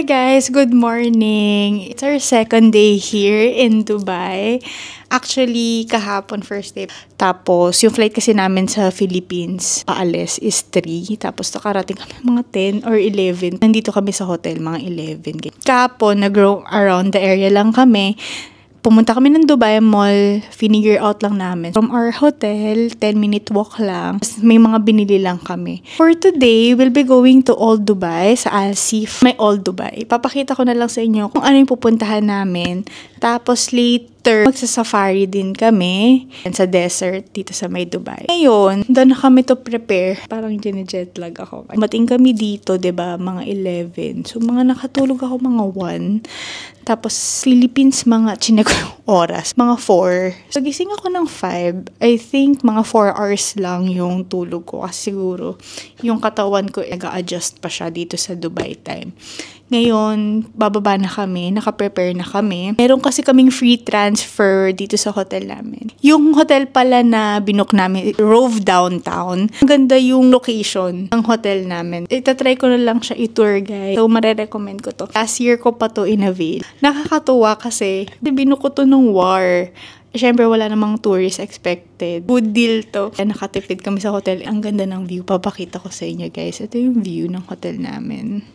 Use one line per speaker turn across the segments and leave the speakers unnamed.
Hi guys, good morning. It's our second day here in Dubai. Actually, kahapon first day. Tapos, yung flight kasi namin sa Philippines, paalis is 3. Tapos, nakarating kami mga 10 or 11. Nandito kami sa hotel, mga 11. Kahapon, nag-roam around the area lang kami. Pumunta kami ng Dubai Mall, finigure out lang namin. From our hotel, 10-minute walk lang. May mga binili lang kami. For today, we'll be going to Old Dubai, sa Al Seef. May Old Dubai. Papakita ko na lang sa inyo kung ano yung pupuntahan namin. Tapos later, magsa-safari din kami sa desert dito sa may Dubai. Ngayon, doon na kami to prepare. Parang jet lag ako. Mating kami dito, 'di ba, mga 11. So, mga nakatulog ako mga 1. Tapos, Philippines, mga chinek ko yung oras. Mga 4. So, gising ako ng 5. I think, mga 4 hours lang yung tulog ko. Kasi siguro, yung katawan ko, nag-a-adjust pa siya dito sa Dubai time. Ngayon, bababa na kami. Naka-prepare na kami. Meron kasi kaming free transfer dito sa hotel namin. Yung hotel pala na binook namin, Rove Downtown. Ang ganda yung location ng hotel namin. Itatry ko na lang siya i-tour guide. So, marirecommend ko to. Last year ko pa to in-avail. Nakakatuwa kasi binook ko to nung war. Siyempre, wala namang tourist expected. Good deal to. Nakatipid kami sa hotel. Ang ganda ng view. Papakita ko sa inyo, guys. Ito yung view ng hotel namin.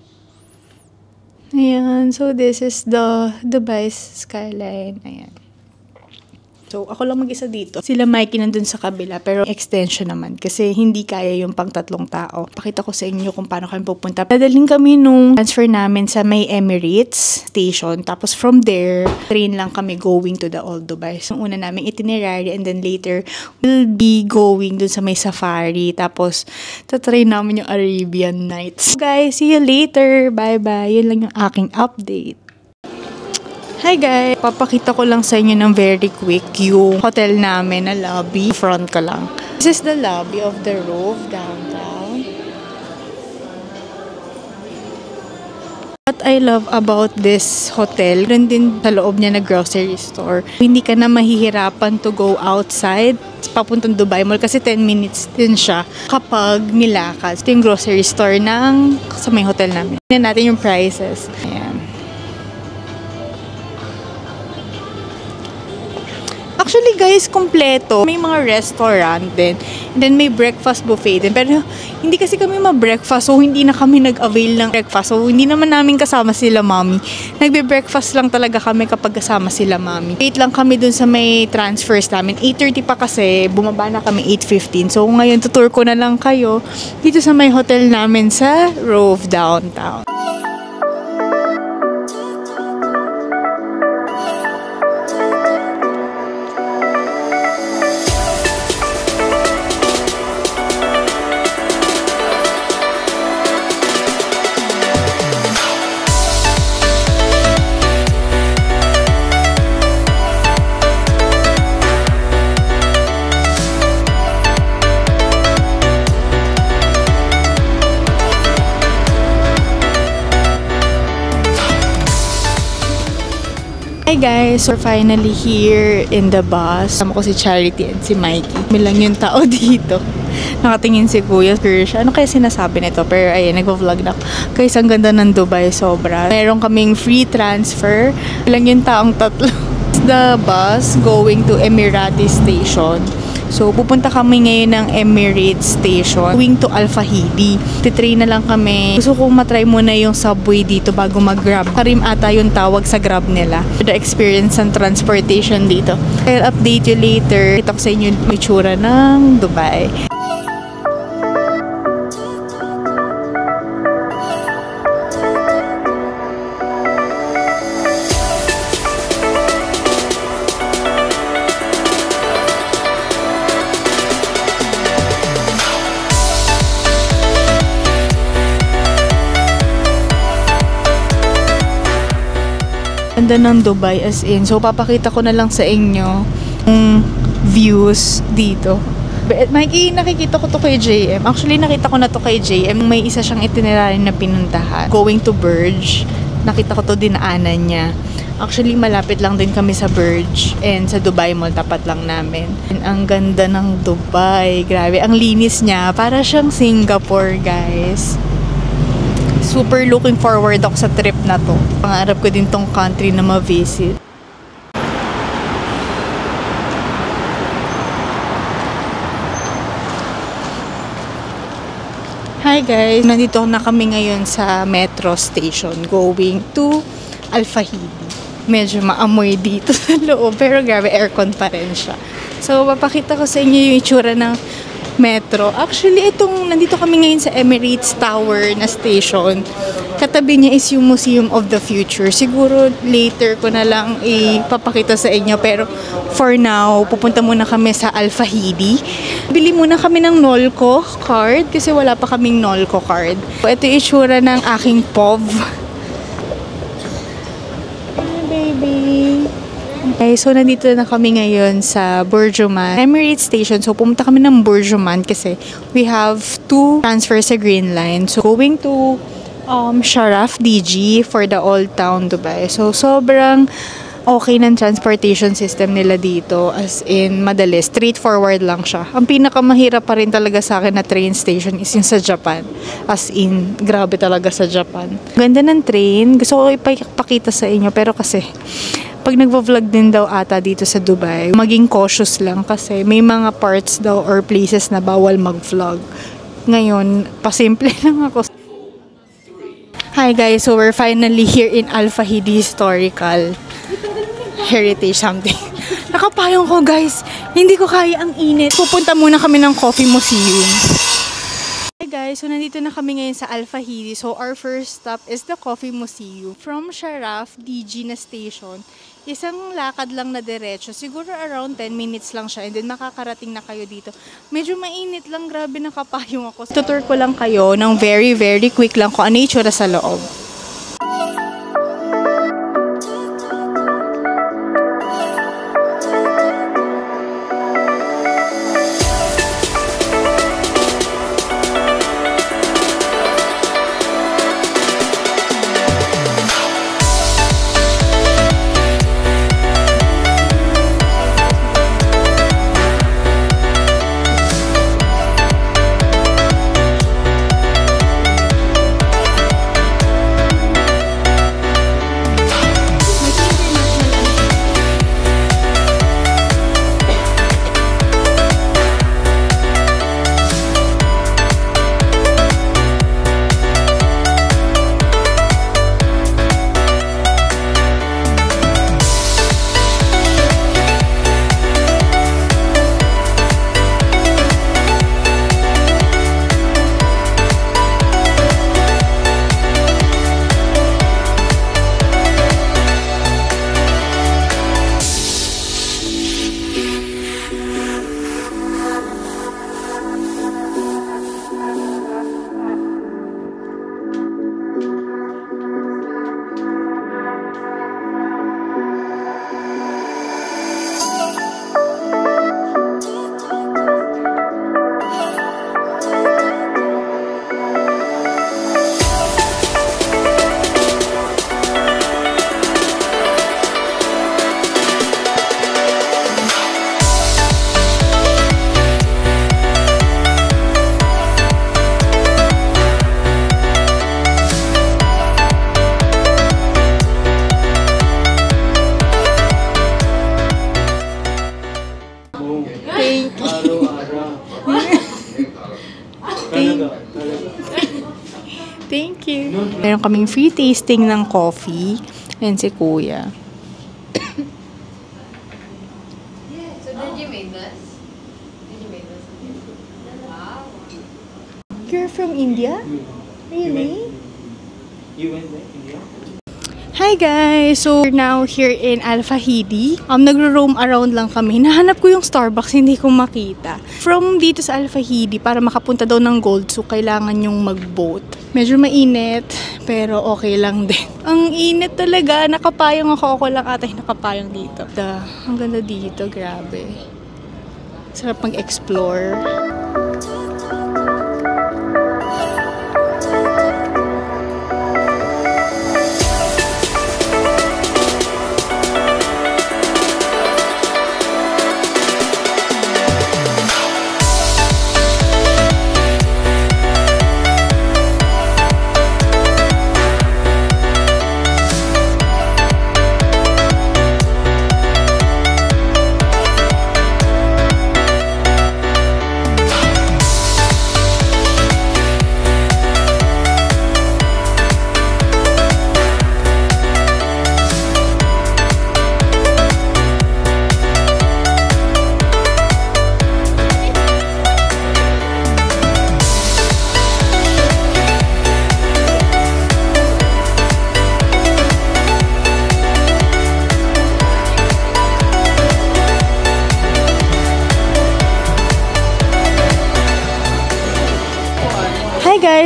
Ayan. So, this is the Dubai skyline. Ayan. So, ako lang mag-isa dito. Sila Mikey nandun sa kabila, pero extension naman. Kasi hindi kaya yung pang 3 tao. Pakita ko sa inyo kung paano kami pupunta. Padaling kami nung transfer namin sa may Emirates station. Tapos from there, train lang kami going to the Old Dubai. So, una namin itinerary and then later, we'll be going dun sa may safari. Tapos, tatry namin yung Arabian Nights. So, guys, see you later. Bye-bye. Yun lang yung aking update. Hi guys! Papakita ko lang sa inyo ng very quick yung hotel namin na lobby. Front ka lang. This is the lobby of the Rove Downtown. What I love about this hotel, rin din sa loob niya na grocery store. Hindi ka na mahihirapan to go outside papuntang Dubai Mall kasi 10 minutes din siya kapag nilakad. Ito yung grocery store sa may hotel namin. Tignan natin yung prices. Ayan. Actually guys, kompleto. May mga restaurant din. And then may breakfast buffet din. Pero hindi kasi kami ma-breakfast. So hindi na kami nag-avail ng breakfast. So hindi naman namin kasama sila mami. Nagbe-breakfast lang talaga kami kapag kasama sila mami. Wait lang kami dun sa may transfers namin. 8:30 pa kasi. Bumaba na kami 8:15. So ngayon tutur ko na lang kayo dito sa may hotel namin sa Rove Downtown. Hi guys! We're finally here in the bus. Kasama ko si Charity and si Mikey. May lang yung tao dito. Nakatingin si Kuya Kirsch. Ano kaya sinasabi nito? Pero ayun, nagpa-vlog na. Guys, ang ganda ng Dubai. Sobra. Meron kaming free transfer. May lang yung taong 3. The bus going to Emirates Station. So, pupunta kami ngayon ng Emirates Station. Going to Al Fahidi. Titrain na lang kami. Gusto kong matry muna yung subway dito bago mag-grab. Karim ata yung tawag sa grab nila. The experience and transportation dito. I'll update you later. Ito ko sa inyo yung itsura ng Dubai. Ganda ng Dubai as in. So, papakita ko na lang sa inyo yung views dito. But, Mikey, nakikita ko to kay JM. Actually, nakita ko na to kay JM. May isa siyang itinerary na pinuntahan. Going to Burj. Nakita ko to dinaanan niya. Actually, malapit lang din kami sa Burj. And sa Dubai Mall, tapat lang namin. And ang ganda ng Dubai. Grabe, ang linis niya. Para siyang Singapore, guys. super looking forward ako sa trip na to. Pangarap ko din tong country na ma-visit. Hi guys! Nandito na kami ngayon sa metro station going to Al-Fahidi. Medyo maamoy dito sa loob pero grabe aircon pa rin siya. So papakita ko sa inyo yung itsura ng metro. Actually, nandito kami ngayon sa Emirates Tower na station. Katabi niya is yung Museum of the Future. Siguro later ko na lang ipapakita sa inyo. Pero for now, pupunta muna kami sa Al-Fahidi. Bili muna kami ng Nolco card kasi wala pa kaming Nolco card. Ito yung itsura ng aking POV. Hi, baby! Okay, so nandito na kami ngayon sa Burjuman Emirates Station. So pumunta kami ng Burjuman kasi we have 2 transfers sa Green Line. So going to Sharaf DG for the Old Town Dubai. So sobrang okay ng transportation system nila dito, as in madali, straightforward lang siya. Ang pinakamahirap pa rin talaga sa akin na train station is yung sa Japan. As in, grabe talaga sa Japan. Ganda ng train. Gusto ko ipakita sa inyo pero kasi pag nagvo-vlog din daw ata dito sa Dubai, maging cautious lang kasi may mga parts daw or places na bawal mag-vlog. Ngayon, pasimple lang ako. Hi guys, so we're finally here in Al-Fahidi Historical Heritage something. Nakapayong ko guys, hindi ko kaya ang init. Pupunta muna kami ng Coffee Museum. Hi guys, so nandito na kami ngayon sa Al-Fahidi. So our first stop is the Coffee Museum. From Sharaf DG na station, isang lakad lang na diretso. Siguro around 10 minutes lang siya and then makakarating na kayo dito. Medyo mainit lang, grabe nakapayong ako. Tutur ko lang kayo ng very quick lang kung ano yung itsura sa loob. Thank you. Meron kaming free tasting ng coffee. Ayan si Kuya.
So did you make this? Did you make this? Wow.
You're from India? Really?
You went there, India?
Hi guys! So, we're now here in Al-Fahidi. Nagro-roam around lang kami. Nahanap ko yung Starbucks, hindi ko makita. From dito sa Al-Fahidi, para makapunta daw ng Gold Souk, kailangan yung mag-boat. Medyo mainit, pero okay lang din. Ang init talaga. Nakapayong ako. Ako lang ata yung nakapayong dito. Ang ganda dito, grabe. Sarap mag-explore.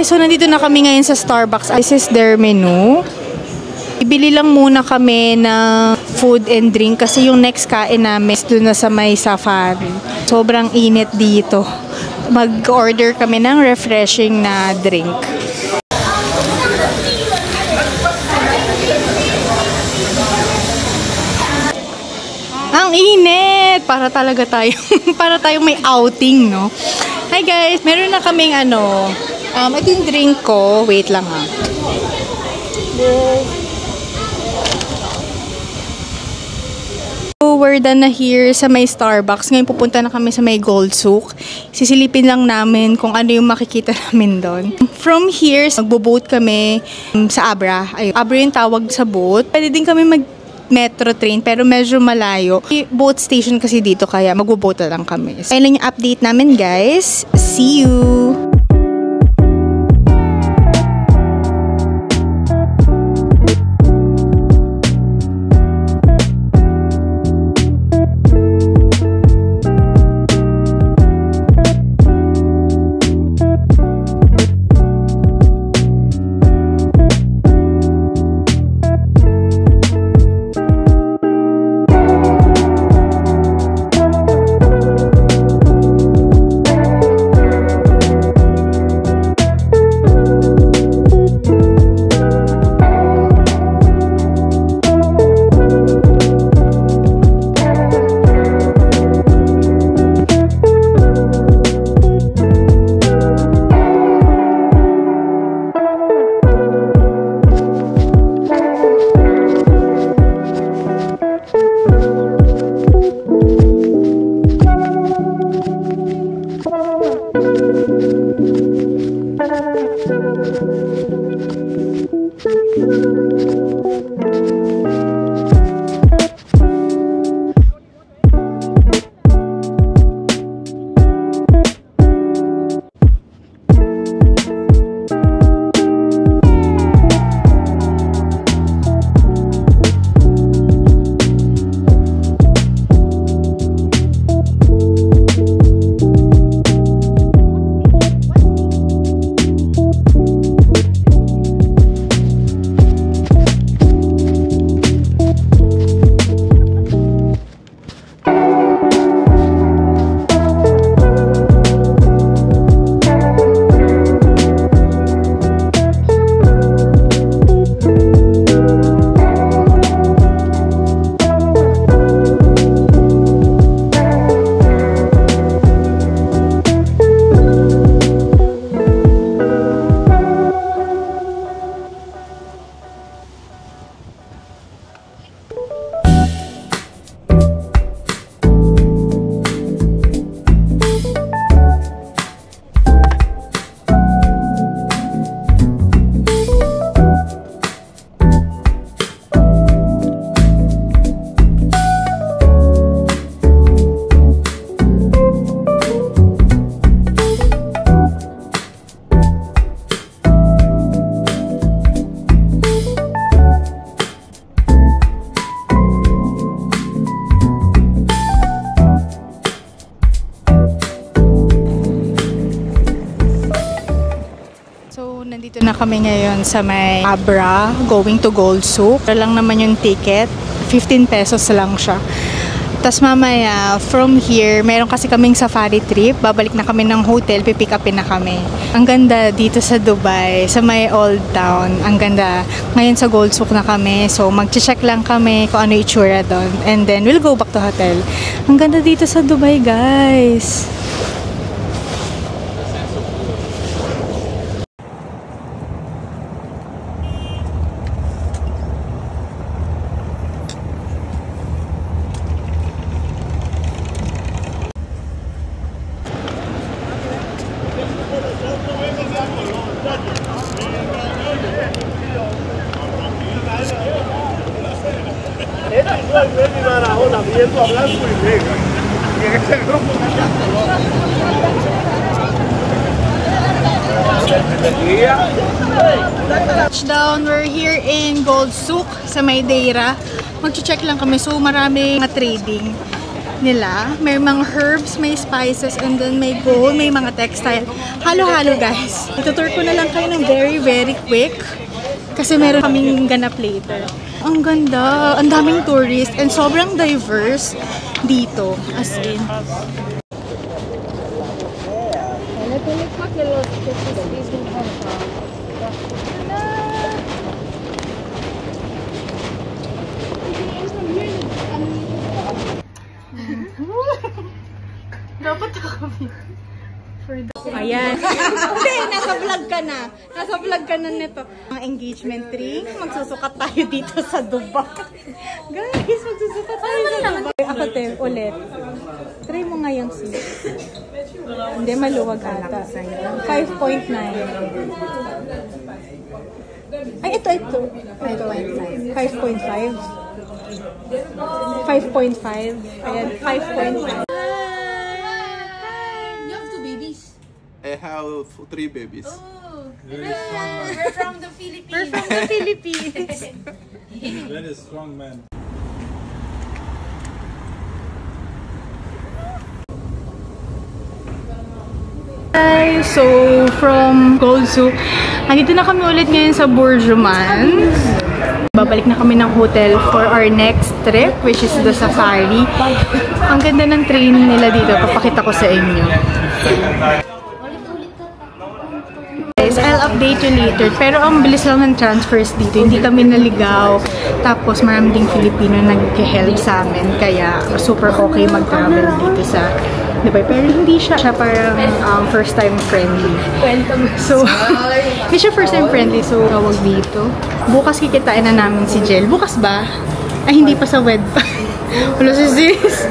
guys, so nandito na kami ngayon sa Starbucks. This is their menu. Ibili lang muna kami ng food and drink kasi yung next kain namin is doon na sa may safari. Sobrang init dito. Mag-order kami ng refreshing na drink. Ang init! Para talaga tayo, para tayong may outing, no? Hi guys! Meron na kaming ito yung drink ko. Wait lang ha. So, we're done na here sa may Starbucks. Ngayon pupunta na kami sa may Gold Souk. Sisilipin lang namin kung ano yung makikita namin doon. From here, magbo-boat kami sa Abra. Ayun. Abra yung tawag sa boat. Pwede din kami mag-metro train pero medyo malayo. May boat station kasi dito kaya magbo-boat na lang kami. So, ayun lang yung update namin guys. See you! Nandito na kami ngayon sa may Abra, going to Gold Souk. Pero lang naman yung ticket, 15 pesos lang siya. Tapos mamaya, from here, meron kasi kaming safari trip. Babalik na kami ng hotel, pipick upin na kami. Ang ganda dito sa Dubai, sa may Old Town. Ang ganda. Ngayon sa Gold Souk na kami. So, mag-check lang kami kung ano itsura doon. And then, we'll go back to hotel. Ang ganda dito sa Dubai, guys. Touchdown, we're here in Gold Souk sa May Deira. Mag-check lang kami, so maraming trading. nila. May mga herbs, may spices, and then may gold, may mga textile. Halo-halo guys. Itutour ko na lang kayo ng very, very quick. Kasi meron kaming ganap later. Ang ganda. Ang daming tourist and sobrang diverse dito. As in. Dapat kami. Ayan. Hindi, nasa vlog ka na. Nasa vlog ka na nito. Ang engagement ring, magsusukat tayo dito sa Dubai. Guys, magsusukat tayo sa Dubai. Ako, te, ulit. Try mo nga yung seat. Hindi, maluwag ata. 5.9. Ay, ito. 5.5. 5.5. Ayan, 5.5.
I have 3 babies.
Oh, we're from the Philippines.
We're from the Philippines.
Very strong man.
Hi! So, from Gold Zoo, nandito na kami ulit ngayon sa Burjuman. Babalik na kami ng hotel for our next trip, which is the safari. Ang ganda ng training nila dito. Papakita ko sa inyo. Guys, I'll update you later. Pero ang bilis lang ng transfers dito. Hindi kami naligaw. Tapos marami ding Filipino nag-help sa amin. Kaya super okay mag-travel dito sa Dubai. Pero hindi siya parang first time friendly. So, hindi siya first time friendly. So, tawag dito. Bukas kikitain na namin si Jel. Bukas ba? Ay, hindi pa sa wed pa. Wala si sis.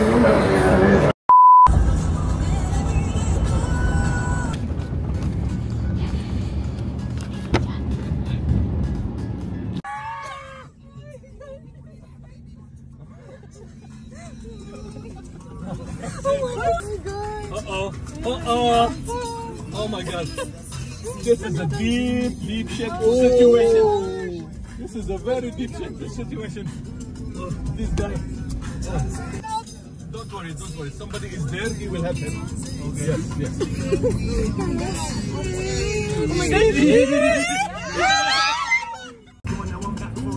Oh my god. This is a deep situation. This is a very deep situation. This guy. Don't worry. Somebody is there, he will help him. Okay. Yes. Oh my god.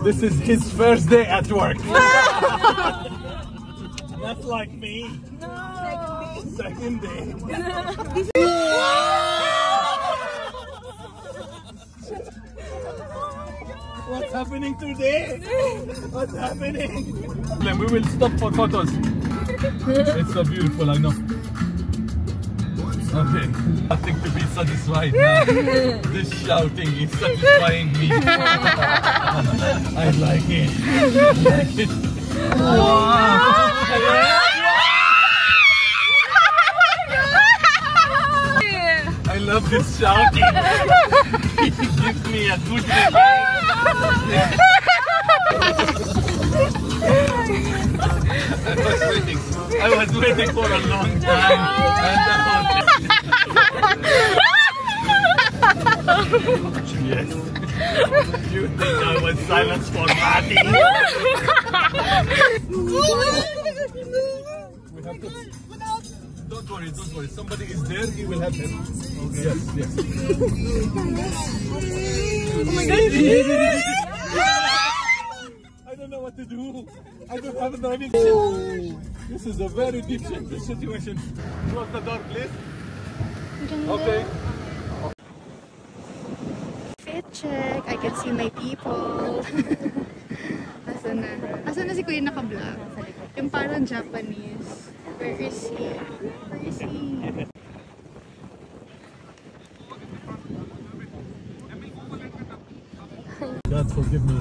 This is his first day at work. Not like me. Second day. What's happening today? What's happening? We will stop for photos. It's so beautiful, I know. Okay, nothing to be satisfied now. This shouting is satisfying me. I like it. I love this shouting. It gives me a good I was waiting for a long time. Yes. You think I was silenced for nothing? Don't worry. Somebody is there, he will help him. Okay. Yes. Oh my god. I don't know what to do. I don't have a driving license. This is a very deep situation. Close the door, please. Okay.
Fit check. I can see my people. Asan na si Kuya naka-vlog? Yung parang Japanese. Where is he?
God forgive me.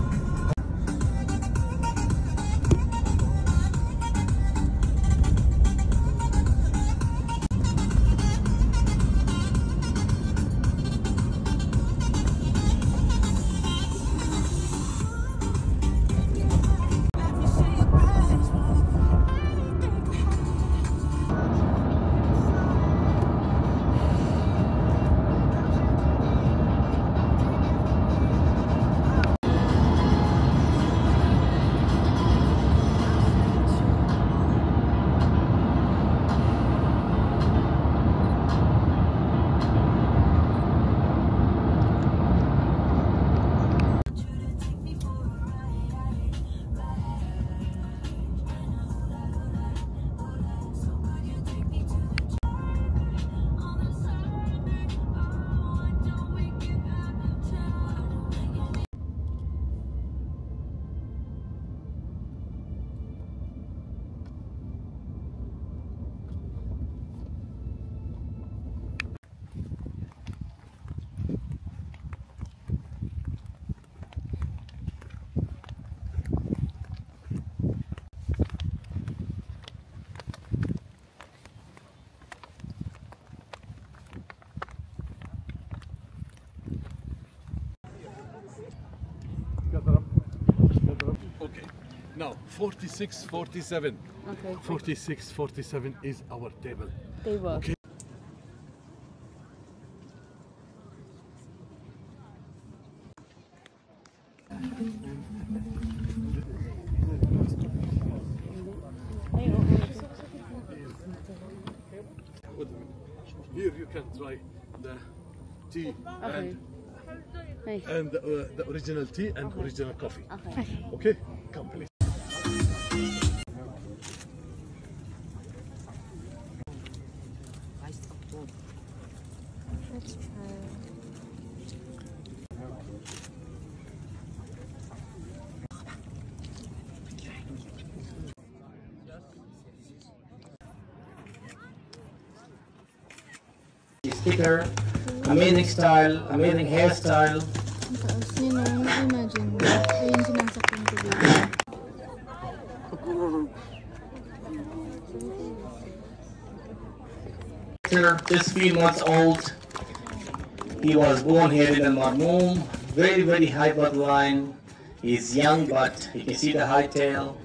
Now, 46, 47.
Okay.
46, 47 is our table.
Table.
Okay. Here you can try the tea and the original tea and original coffee.
Okay.
Okay? Come please.
Let's try.
Sticker, amazing style, amazing hairstyle.
Ang taas niya na. Imagine mo. Ayun sinasakyan ko dito.
Just 3 months old. He was born here in Al Marmoom. Very, very high bloodline. He's young, but you can see the high tail.